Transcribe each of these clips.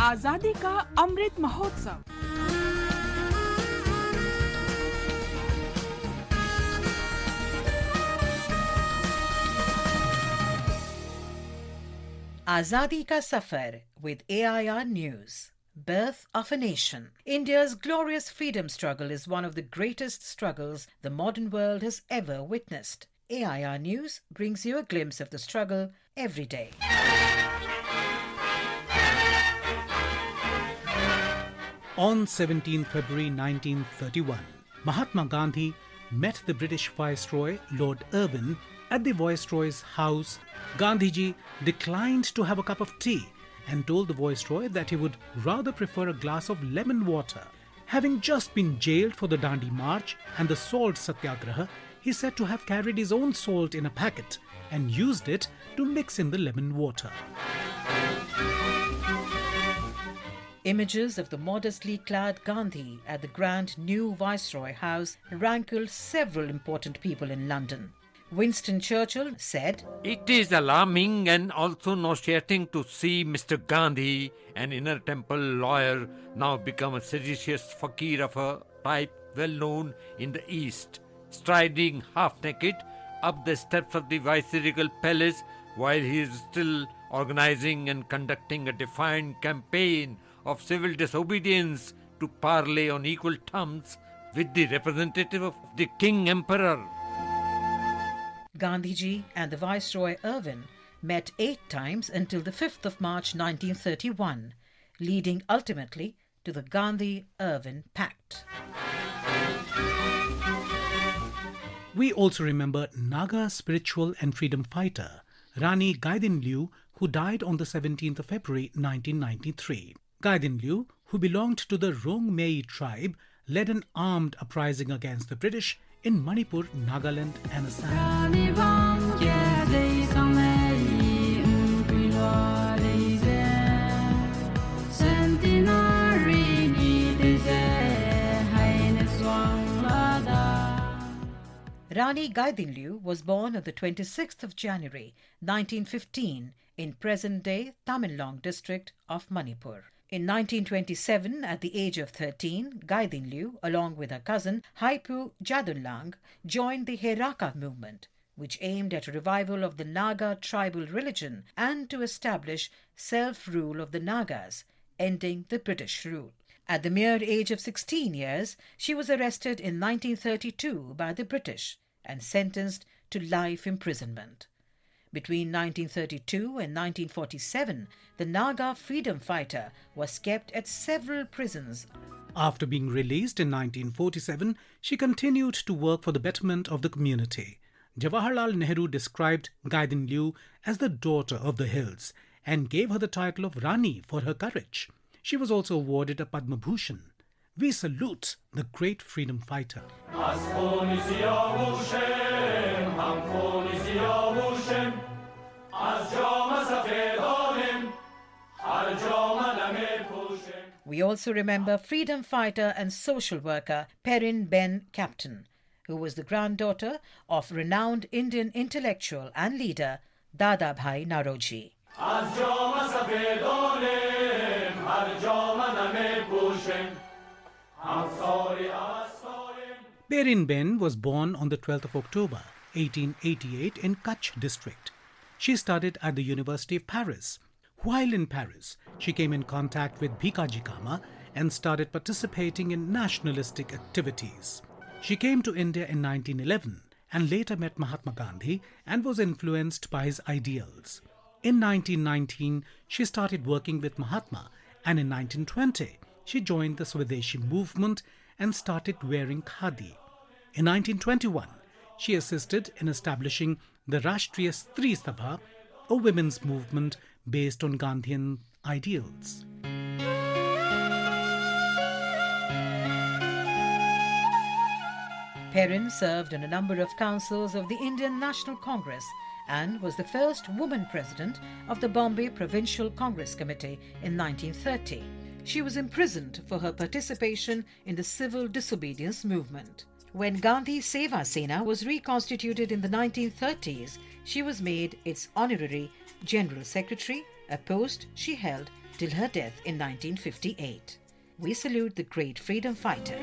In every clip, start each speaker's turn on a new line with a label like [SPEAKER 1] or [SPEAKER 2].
[SPEAKER 1] आजादी का Amrit Mahotsav.
[SPEAKER 2] Azadi Ka Safar with AIR News. Birth of a Nation. India's glorious freedom struggle is one of the greatest struggles the modern world has ever witnessed. AIR News brings you a glimpse of the struggle every day.
[SPEAKER 3] On 17 February 1931, Mahatma Gandhi met the British Viceroy Lord Irwin at the Viceroy's house. Gandhiji declined to have a cup of tea and told the Viceroy that he would rather prefer a glass of lemon water. Having just been jailed for the Dandi March and the salt satyagraha, he said to have carried his own salt in a packet and used it to mix in the lemon water.
[SPEAKER 2] Images of the modestly clad Gandhi at the grand new Viceroy House rankled several important people in London. Winston Churchill said,
[SPEAKER 4] "It is alarming and also nauseating to see Mr. Gandhi, an inner temple lawyer, now become a seditious fakir of a type well known in the East, striding half-naked up the steps of the Viceregal Palace while he is still organizing and conducting a defiant campaign of civil disobedience to parley on equal terms with the representative of the King Emperor."
[SPEAKER 2] Gandhiji and the Viceroy Irwin met 8 times until the 5th of March 1931, leading ultimately to the Gandhi-Irwin Pact.
[SPEAKER 3] We also remember Naga spiritual and freedom fighter Rani Gaidinliu, who died on the 17th of February 1993. Gaidinliu, who belonged to the Rongmei tribe, led an armed uprising against the British in Manipur, Nagaland and Assam.
[SPEAKER 2] Rani Gaidinliu was born on the 26th of January 1915 in present-day Tamenglong district of Manipur. In 1927, at the age of 13, Gaidinliu, along with her cousin Haipu Jadunlang, joined the Heraka movement, which aimed at a revival of the Naga tribal religion and to establish self-rule of the Nagas, ending the British rule. At the mere age of 16 years, she was arrested in 1932 by the British and sentenced to life imprisonment. Between 1932 and 1947, the Naga freedom fighter was kept at several prisons.
[SPEAKER 3] After being released in 1947, she continued to work for the betterment of the community. Jawaharlal Nehru described Gaidinliu as the daughter of the hills and gave her the title of Rani for her courage. She was also awarded a Padma Bhushan. We salute the great freedom fighter.
[SPEAKER 2] We also remember freedom fighter and social worker Perin Ben Captain, who was the granddaughter of renowned Indian intellectual and leader Dadabhai Naoroji.
[SPEAKER 3] Perin Ben was born on the 12th of October 1888 in Kutch district. She studied at the University of Paris. While in Paris, she came in contact with Bhikaji Cama and started participating in nationalistic activities. She came to India in 1911 and later met Mahatma Gandhi and was influenced by his ideals. In 1919, she started working with Mahatma, and in 1920, she joined the Swadeshi movement and started wearing khadi. In 1921, she assisted in establishing the Rashtriya Stri Sabha, a women's movement based on Gandhian ideals.
[SPEAKER 2] Perin served on a number of councils of the Indian National Congress and was the first woman president of the Bombay Provincial Congress Committee in 1930. She was imprisoned for her participation in the civil disobedience movement. When Gandhi Seva Sena was reconstituted in the 1930s, she was made its honorary General Secretary a post she held till her death in 1958. We salute the great freedom fighter.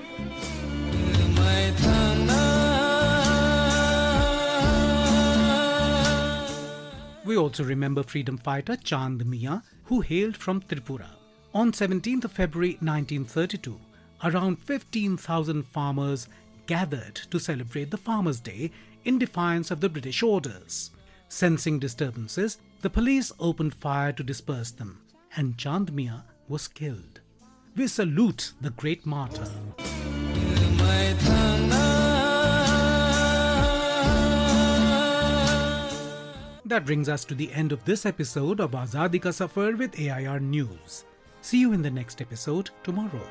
[SPEAKER 3] We also remember freedom fighter Chand Mian, who hailed from Tripura. On 17th of February 1932, around 15,000 farmers gathered to celebrate the Farmers' Day in defiance of the British orders. Sensing disturbances, the police opened fire to disperse them, and Chand Mian was killed. We salute the great martyr. That brings us to the end of this episode of Azadi Ka Safar with AIR News. See you in the next episode tomorrow.